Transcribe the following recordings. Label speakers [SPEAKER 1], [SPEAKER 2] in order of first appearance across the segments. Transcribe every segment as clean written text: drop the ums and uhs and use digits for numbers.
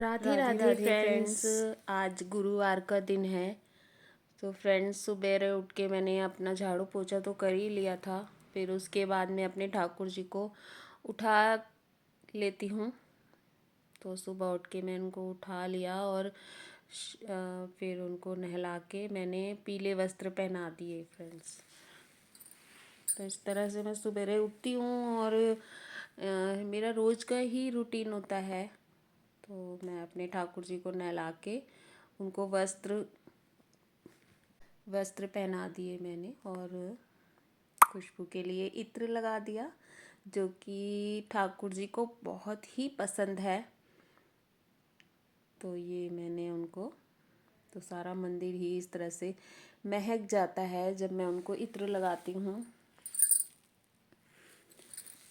[SPEAKER 1] Radhe
[SPEAKER 2] Radhe
[SPEAKER 1] Radhe
[SPEAKER 2] Radhe
[SPEAKER 1] friends.
[SPEAKER 2] Friends. आज गुरुवार का दिन है। तो फ्रेंड्स, सुबह उठ के मैंने अपना झाड़ू पोछा तो कर ही लिया था। फिर उसके बाद मैं अपने ठाकुर जी को उठा लेती हूँ। तो सुबह उठ के मैं उनको उठा लिया और फिर उनको नहला के मैंने पीले वस्त्र पहना दिए फ्रेंड्स। तो इस तरह से मैं सुबह उठती हूँ और मेरा रोज़ का ही रूटीन होता है। तो मैं अपने ठाकुर जी को नहला के उनको वस्त्र पहना दिए मैंने, और खुशबू के लिए इत्र लगा दिया, जो कि ठाकुर जी को बहुत ही पसंद है। तो ये मैंने उनको, तो सारा मंदिर ही इस तरह से महक जाता है जब मैं उनको इत्र लगाती हूँ।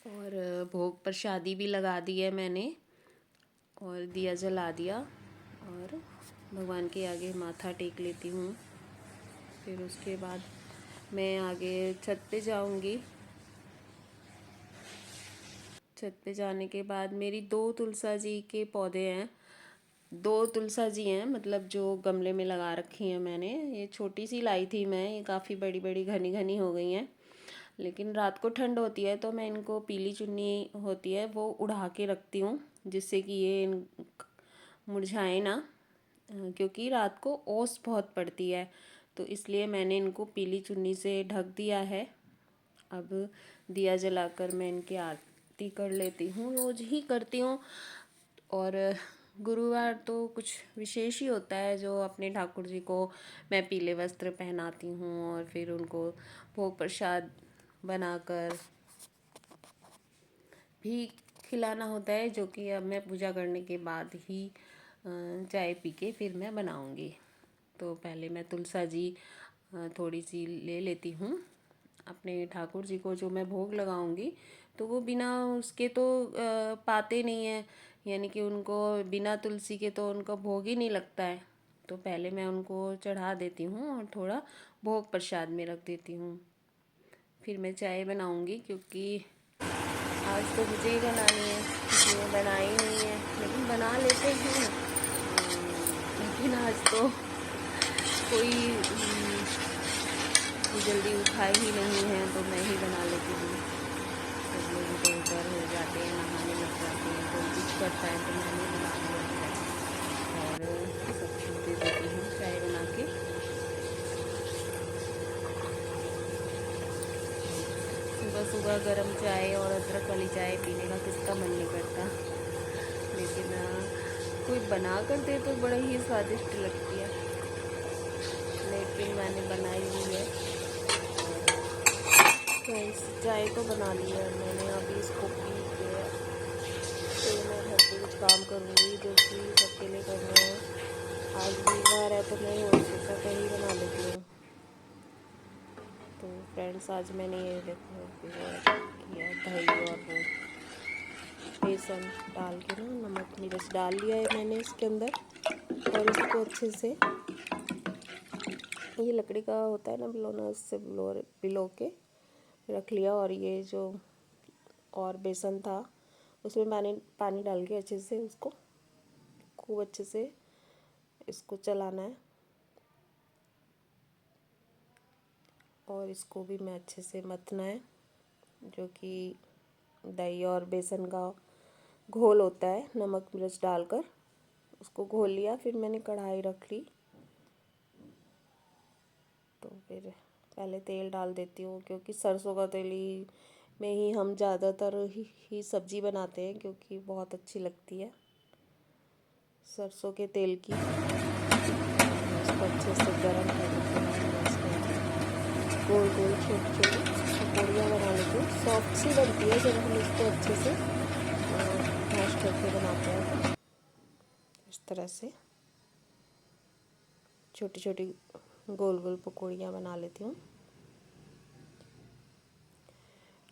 [SPEAKER 2] और भोग प्रसादी भी लगा दी है मैंने, और दिया जला दिया, और भगवान के आगे माथा टेक लेती हूँ। फिर उसके बाद मैं आगे छत पे जाऊँगी। छत पे जाने के बाद मेरी 2 तुलसा जी के पौधे हैं। 2 तुलसा जी हैं, मतलब जो गमले में लगा रखी हैं मैंने। ये छोटी सी लाई थी मैं, ये काफ़ी बड़ी बड़ी घनी घनी हो गई हैं। लेकिन रात को ठंड होती है तो मैं इनको पीली चुन्नी होती है वो उड़ा के रखती हूँ, जिससे कि ये मुरझाए ना, क्योंकि रात को ओस बहुत पड़ती है। तो इसलिए मैंने इनको पीली चुन्नी से ढक दिया है। अब दिया जलाकर मैं इनकी आरती कर लेती हूँ, रोज़ ही करती हूँ। और गुरुवार तो कुछ विशेष ही होता है, जो अपने ठाकुर जी को मैं पीले वस्त्र पहनाती हूँ और फिर उनको भोग प्रसाद बनाकर भी खिलाना होता है, जो कि अब मैं पूजा करने के बाद ही चाय पी के फिर मैं बनाऊंगी। तो पहले मैं तुलसा जी थोड़ी सी ले लेती हूँ अपने ठाकुर जी को, जो मैं भोग लगाऊंगी। तो वो बिना उसके तो पाते नहीं है, यानी कि उनको बिना तुलसी के तो उनका भोग ही नहीं लगता है। तो पहले मैं उनको चढ़ा देती हूँ और थोड़ा भोग प्रसाद में रख देती हूँ। फिर मैं चाय बनाऊंगी, क्योंकि आज तो मुझे ही बनानी है, किसी ने बनाई नहीं है। लेकिन बना लेते हैं, लेकिन आज तो कोई जल्दी उठाए ही नहीं है, तो मैं ही बना लेती हूँ। सब लोग इधर उधर हो जाते हैं, नहाने लग जाते हैं, कोई कुछ करता है तो मैंने बना लिया और सबको दे देती हूँ चाय बना के। सुबह सुबह गर्म चाय और अदरक वाली चाय पीने का किसका मन नहीं करता, लेकिन कोई बना कर दे तो बड़ा ही स्वादिष्ट लगती है। लेकिन मैंने बनाई हुई है, तो इस चाय तो बना ली है मैंने। अभी इसको पी के फिर मैं घर पे कुछ काम करूँगी, जो कि सबके लिए करना है। आज वीरवार है तो मैं और सोचा कहीं बना लेती हूँ। तो फ्रेंड्स, आज मैंने ये देखो किया दही और वो बेसन डाल के ना, नमक मिर्च डाल लिया है मैंने इसके अंदर। और इसको अच्छे से, ये लकड़ी का होता है ना बिलोना, उससे बिलो के रख लिया। और ये जो और बेसन था उसमें मैंने पानी डाल के अच्छे से उसको खूब अच्छे से इसको चलाना है। और इसको भी मैं अच्छे से मथना है, जो कि दही और बेसन का घोल होता है। नमक मिर्च डालकर उसको घोल लिया। फिर मैंने कढ़ाई रख ली, तो फिर पहले तेल डाल देती हूँ, क्योंकि सरसों का तेल ही में ही हम ज़्यादातर ही सब्ज़ी बनाते हैं, क्योंकि बहुत अच्छी लगती है सरसों के तेल की। उसको अच्छे से गर्म कर देते हैं, गोल गोल छोटी छोटी पकौड़ियाँ बना लेते हैं। सॉफ्ट सी बनती है जब हम इसको अच्छे से मैश करके बनाते हैं। तो इस तरह से छोटी छोटी गोल गोल पकौड़ियाँ बना लेती हूँ।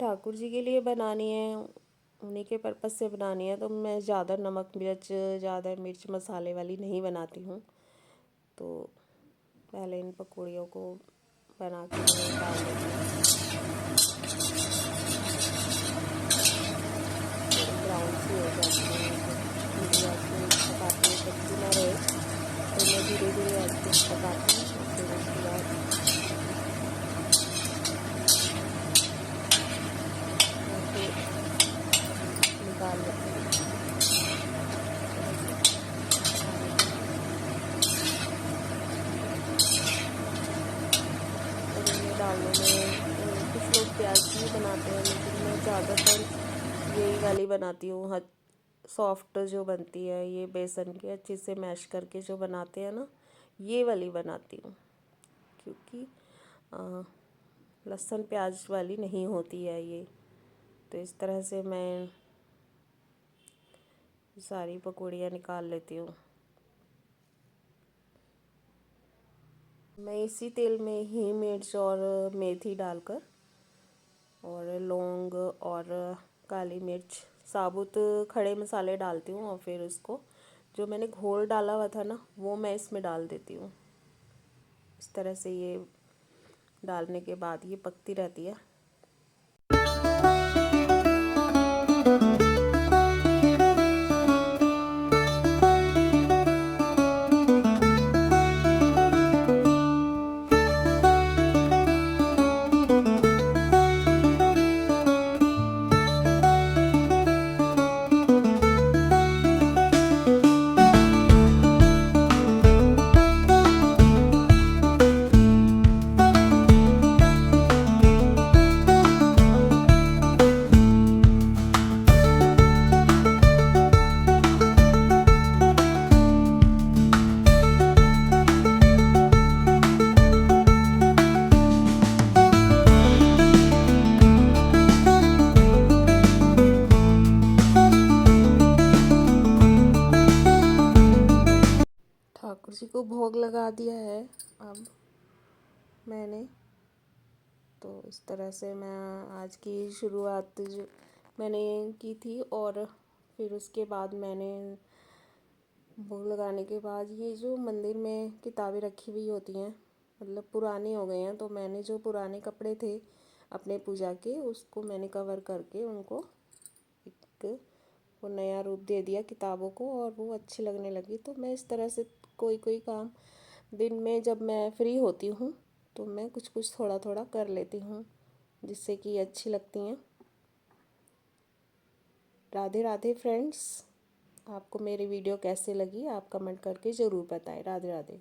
[SPEAKER 2] ठाकुर जी के लिए बनानी है, उन्हीं के पर्पज़ से बनानी है, तो मैं ज़्यादा नमक मिर्च, ज़्यादा मिर्च मसाले वाली नहीं बनाती हूँ। तो पहले इन पकौड़ियों को बना के डाल देती हूँ। ब्राउन सी हो जाती है तो मीडियम आंच में पकाती सेकंड पकाती हूँ और फिर उसके बाद मैं फिर निकाल लेती हूँ खाने के लिए। और इन्हें डालने में कुछ लोग प्याज भी बनाते हैं, लेकिन मैं ज़्यादातर यही वाली बनाती हूँ। सॉफ्ट जो बनती है ये बेसन की अच्छे से मैश करके जो बनाते हैं ना, ये वाली बनाती हूँ, क्योंकि लहसुन प्याज वाली नहीं होती है ये। तो इस तरह से मैं सारी पकौड़ियाँ निकाल लेती हूँ। मैं इसी तेल में ही मिर्च और मेथी डालकर और लौंग और काली मिर्च साबुत खड़े मसाले डालती हूँ, और फिर उसको जो मैंने घोल डाला हुआ था ना, वो मैं इसमें डाल देती हूँ। इस तरह से ये डालने के बाद ये पकती रहती है। ठाकुर जी को भोग लगा दिया है अब मैंने। तो इस तरह से मैं आज की शुरुआत जो मैंने की थी, और फिर उसके बाद मैंने भोग लगाने के बाद ये जो मंदिर में किताबें रखी हुई होती हैं, मतलब पुरानी हो गई हैं, तो मैंने जो पुराने कपड़े थे अपने पूजा के, उसको मैंने कवर करके उनको एक वो नया रूप दे दिया किताबों को, और वो अच्छी लगने लगी। तो मैं इस तरह से कोई कोई काम दिन में जब मैं फ्री होती हूँ तो मैं कुछ कुछ थोड़ा थोड़ा कर लेती हूँ, जिससे कि अच्छी लगती हैं। राधे राधे फ्रेंड्स, आपको मेरी वीडियो कैसे लगी आप कमेंट करके ज़रूर बताएं। राधे राधे।